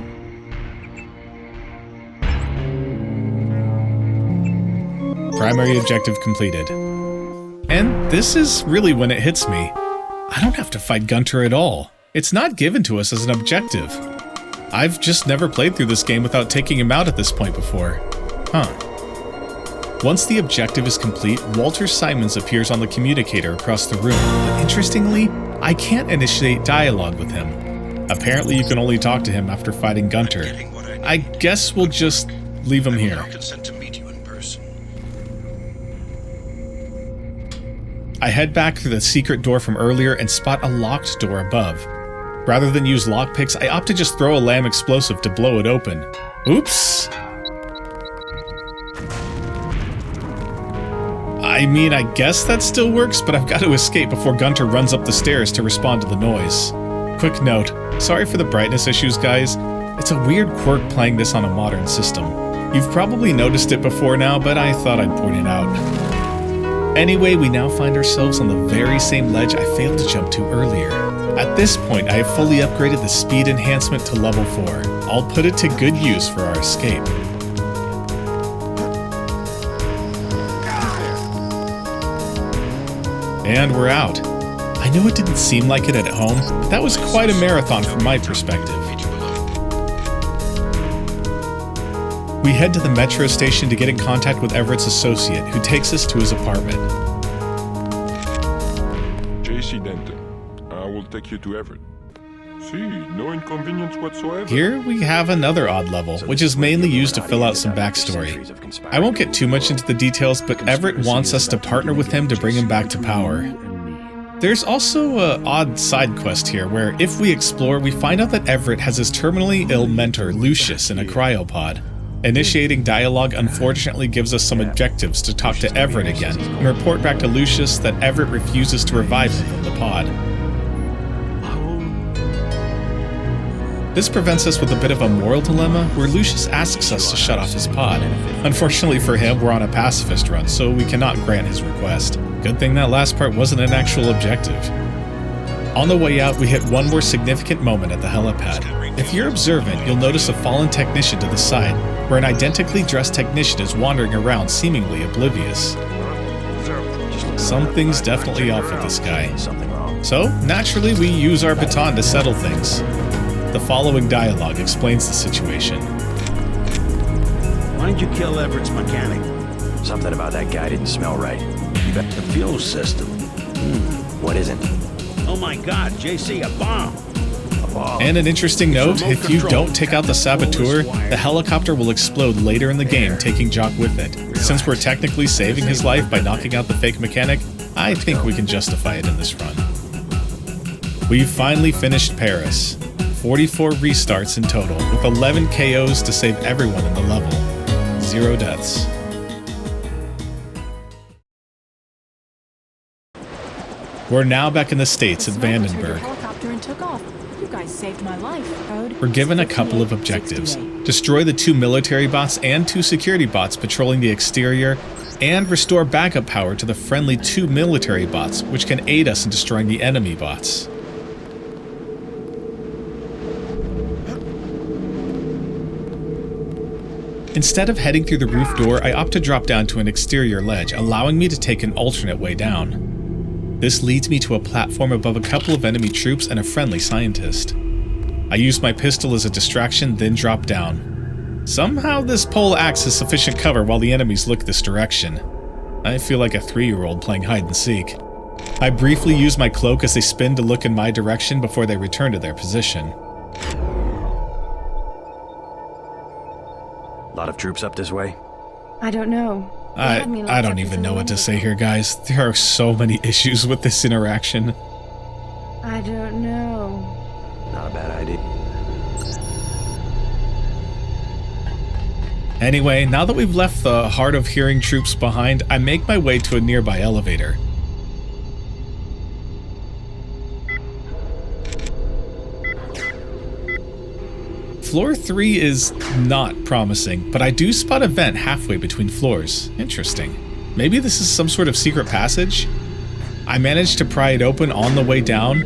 Primary objective completed. And this is really when it hits me. I don't have to fight Gunter at all. It's not given to us as an objective. I've just never played through this game without taking him out at this point before. Huh. Once the objective is complete, Walter Simons appears on the communicator across the room, but interestingly, I can't initiate dialogue with him. Apparently you can only talk to him after fighting Gunter. I guess we'll just leave him here. I head back through the secret door from earlier and spot a locked door above. Rather than use lockpicks, I opt to just throw a lamb explosive to blow it open. Oops! I mean, I guess that still works, but I've got to escape before Gunter runs up the stairs to respond to the noise. Quick note, sorry for the brightness issues, guys. It's a weird quirk playing this on a modern system. You've probably noticed it before now, but I thought I'd point it out. Anyway, we now find ourselves on the very same ledge I failed to jump to earlier. At this point, I have fully upgraded the speed enhancement to level 4. I'll put it to good use for our escape. And we're out. I know it didn't seem like it at home, but that was quite a marathon from my perspective. We head to the metro station to get in contact with Everett's associate, who takes us to his apartment. JC Denton, I will take you to Everett. See, no inconvenience whatsoever. Here we have another odd level, which is mainly used to fill out some backstory. I won't get too much into the details, but Everett wants us to partner with him to bring him back to power. There's also an odd side quest here, where if we explore, we find out that Everett has his terminally ill mentor, Lucius, in a cryopod. Initiating dialogue unfortunately gives us some objectives to talk to Everett again, and report back to Lucius that Everett refuses to revive him from the pod. This presents us with a bit of a moral dilemma, where Lucius asks us to shut off his pod. Unfortunately for him, we're on a pacifist run, so we cannot grant his request. Good thing that last part wasn't an actual objective. On the way out, we hit one more significant moment at the helipad. If you're observant, you'll notice a fallen technician to the side, where an identically dressed technician is wandering around seemingly oblivious. Something's definitely off with this guy. So, naturally, we use our baton to settle things. The following dialogue explains the situation. Why did you kill Everett's mechanic? Something about that guy didn't smell right. The fuel system. What isn't? Oh my god, JC, a bomb! And an interesting note, if you don't take out the saboteur, the helicopter will explode later in the game, taking Jock with it. since we're technically saving his life by knocking out the fake mechanic, I think we can justify it in this run. We've finally finished Paris. 44 restarts in total, with 11 KOs to save everyone in the level. 0 deaths. We're now back in the States at Vandenberg. We're given a couple of objectives. Destroy the 2 military bots and 2 security bots patrolling the exterior, and restore backup power to the friendly 2 military bots, which can aid us in destroying the enemy bots. Instead of heading through the roof door, I opt to drop down to an exterior ledge, allowing me to take an alternate way down. This leads me to a platform above a couple of enemy troops and a friendly scientist. I use my pistol as a distraction, then drop down. Somehow this pole acts as sufficient cover while the enemies look this direction. I feel like a 3-year-old playing hide and seek. I briefly use my cloak as they spin to look in my direction before they return to their position. Lot of troops up this way? I don't know. I don't even know what to say here, guys. There are so many issues with this interaction. I don't know. Not a bad idea. Anyway, now that we've left the hard of hearing troops behind, I make my way to a nearby elevator. Floor 3 is not promising, but I do spot a vent halfway between floors. Interesting. Maybe this is some sort of secret passage? I managed to pry it open on the way down,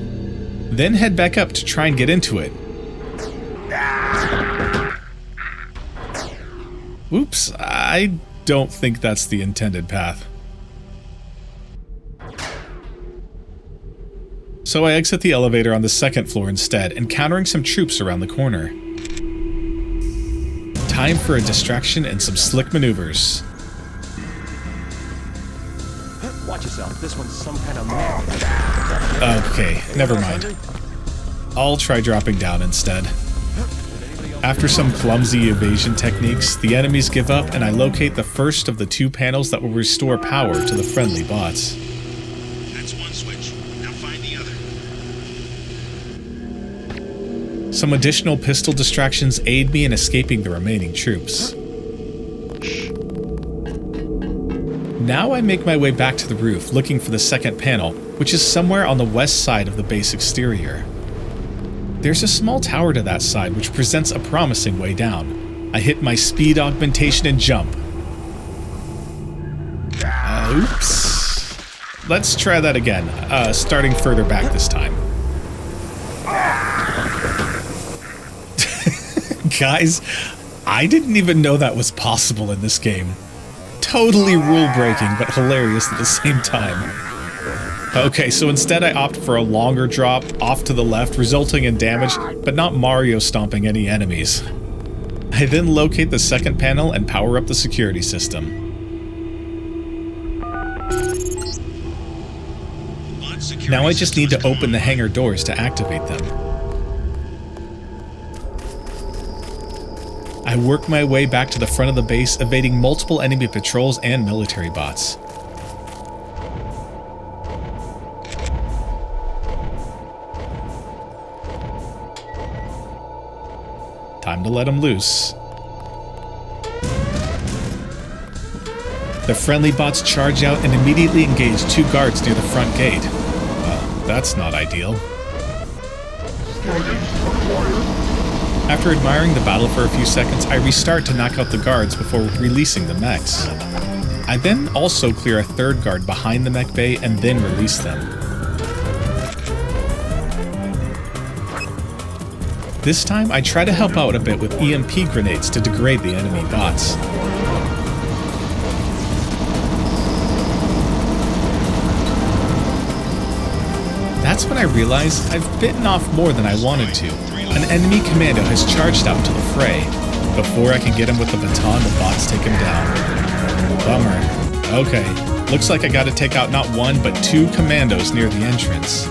then head back up to try and get into it. Oops, I don't think that's the intended path. So I exit the elevator on the 2nd floor instead, encountering some troops around the corner. Time for a distraction and some slick maneuvers. Watch yourself. This one's some kind of man. Okay, never mind. I'll try dropping down instead. After some clumsy evasion techniques, the enemies give up and I locate the first of the 2 panels that will restore power to the friendly bots. That's one switch. Now find the other. Some additional pistol distractions aid me in escaping the remaining troops. Now I make my way back to the roof, looking for the 2nd panel, which is somewhere on the west side of the base exterior. There's a small tower to that side, which presents a promising way down. I hit my speed augmentation and jump. Oops. Let's try that again, starting further back this time. Guys, I didn't even know that was possible in this game. Totally rule-breaking, but hilarious at the same time. Okay, so instead I opt for a longer drop off to the left, resulting in damage, but not Mario stomping any enemies. I then locate the 2nd panel and power up the security system. Now I just need to open the hangar doors to activate them. I work my way back to the front of the base, evading multiple enemy patrols and military bots. Time to let them loose. The friendly bots charge out and immediately engage 2 guards near the front gate. Well, that's not ideal. After admiring the battle for a few seconds, I restart to knock out the guards before releasing the mechs. I then also clear a 3rd guard behind the mech bay and then release them. This time, I try to help out a bit with EMP grenades to degrade the enemy bots. That's when I realize I've bitten off more than I wanted to. An enemy commando has charged out to the fray. Before I can get him with the baton, the bots take him down. Bummer. Okay, looks like I gotta take out not 1, but 2 commandos near the entrance.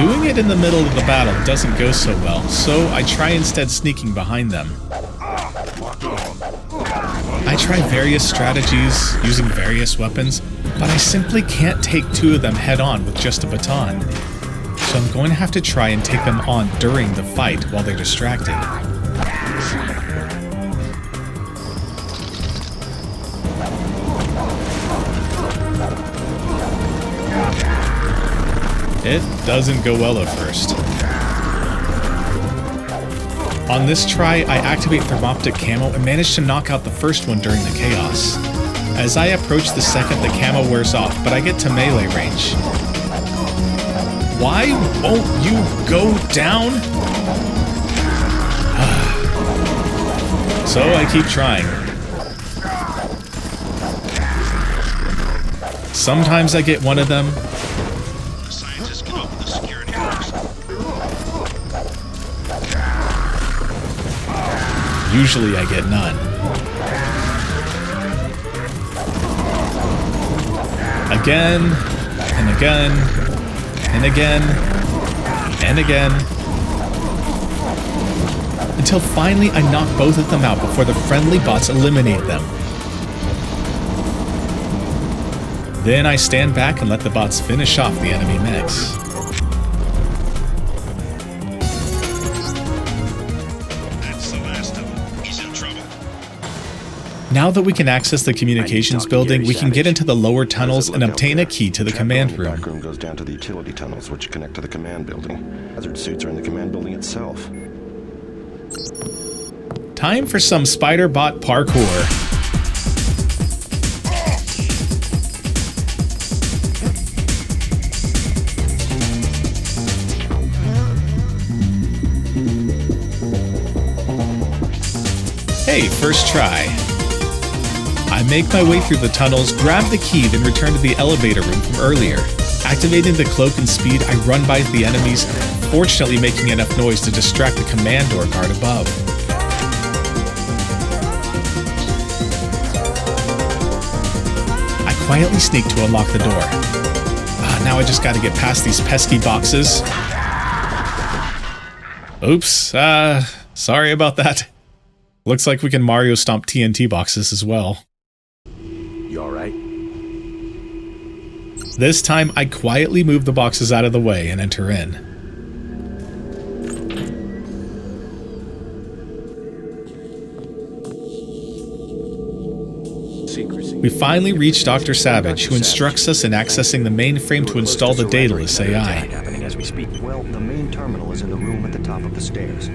Doing it in the middle of the battle doesn't go so well, so I try instead sneaking behind them. I try various strategies, using various weapons, but I simply can't take two of them head-on with just a baton. So I'm going to have to try and take them on during the fight while they're distracted. It doesn't go well at first. On this try, I activate Thermoptic Camo and manage to knock out the first one during the chaos. As I approach the second, the camo wears off, but I get to melee range. Why won't you go down? So I keep trying. Sometimes I get one of them. The scientists can open the security doors. Usually I get none. Again, and again, and again, and again. Until finally I knock both of them out before the friendly bots eliminate them. Then I stand back and let the bots finish off the enemy mechs. That's the last of them. He's in trouble. Now that we can access the communications building, we can get into the lower tunnels and obtain a key to the command room. The back room goes down to the utility tunnels, which connect to the command building. Hazard suits are in the command building itself. Time for some spider bot parkour. Hey, first try. I make my way through the tunnels, grab the key, then return to the elevator room from earlier. Activating the cloak and speed, I run by the enemies, fortunately making enough noise to distract the command door guard above. I quietly sneak to unlock the door. Now I just gotta get past these pesky boxes. Oops, sorry about that. Looks like we can Mario stomp TNT boxes as well. You alright? This time, I quietly move the boxes out of the way and enter in. Secrecy. We finally reach Dr. Savage, who instructs us in accessing the mainframe to install the Daedalus AI. Happening as we speak. Well, the main terminal is in the room at the top of the stairs.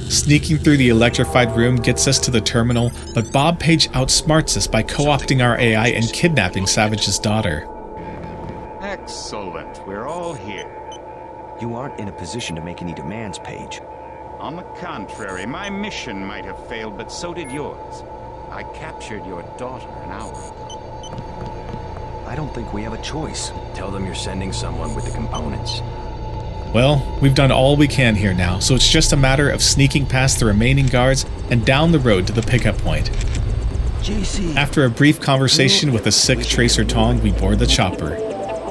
Sneaking through the electrified room gets us to the terminal, but Bob Page outsmarts us by co-opting our AI and kidnapping Savage's daughter. Excellent. We're all here. You aren't in a position to make any demands, Page. On the contrary, my mission might have failed, but so did yours. I captured your daughter an hour ago. I don't think we have a choice. Tell them you're sending someone with the components. Well, we've done all we can here now, so it's just a matter of sneaking past the remaining guards and down the road to the pickup point. JC. After a brief conversation with a sick Tracer Tong, we board the chopper.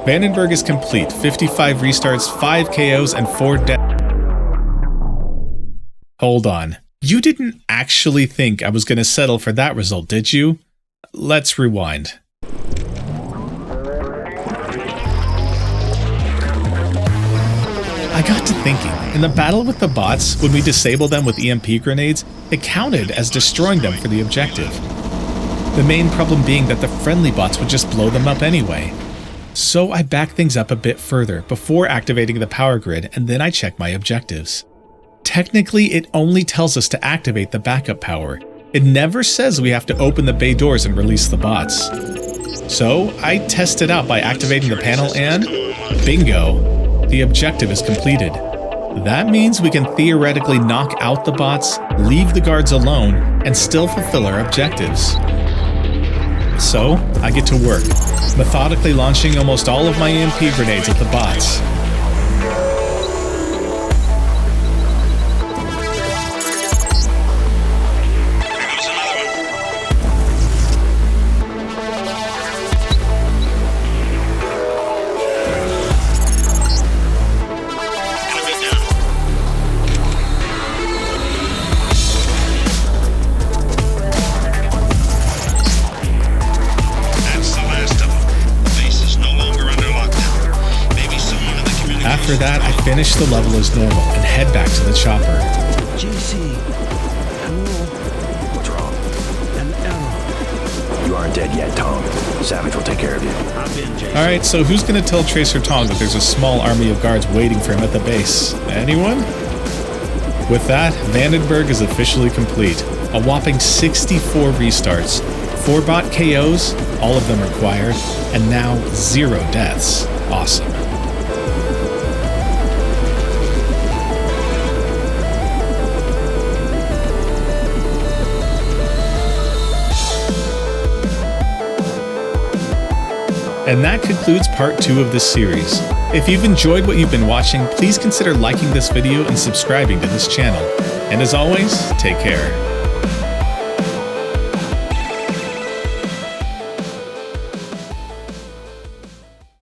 Vandenberg is complete, 55 restarts, 5 KOs, and 4 deaths. Hold on. You didn't actually think I was going to settle for that result, did you? Let's rewind. I got to thinking, in the battle with the bots, when we disabled them with EMP grenades, it counted as destroying them for the objective. The main problem being that the friendly bots would just blow them up anyway. So I back things up a bit further before activating the power grid, and then I check my objectives. Technically, it only tells us to activate the backup power. It never says we have to open the bay doors and release the bots. So I test it out by activating the panel and bingo! The objective is completed. That means we can theoretically knock out the bots, leave the guards alone, and still fulfill our objectives. So, I get to work, methodically launching almost all of my EMP grenades at the bots. finish the level as normal and head back to the chopper. JC. Hello. What's wrong? An error. You aren't dead yet, Tom. Savage will take care of you. Alright, so who's gonna tell Tracer Tong that there's a small army of guards waiting for him at the base? Anyone? With that, Vandenberg is officially complete. A whopping 64 restarts, 4 bot KOs, all of them required, and now 0 deaths. Awesome. And that concludes part 2 of this series. If you've enjoyed what you've been watching, please consider liking this video and subscribing to this channel. And as always, take care.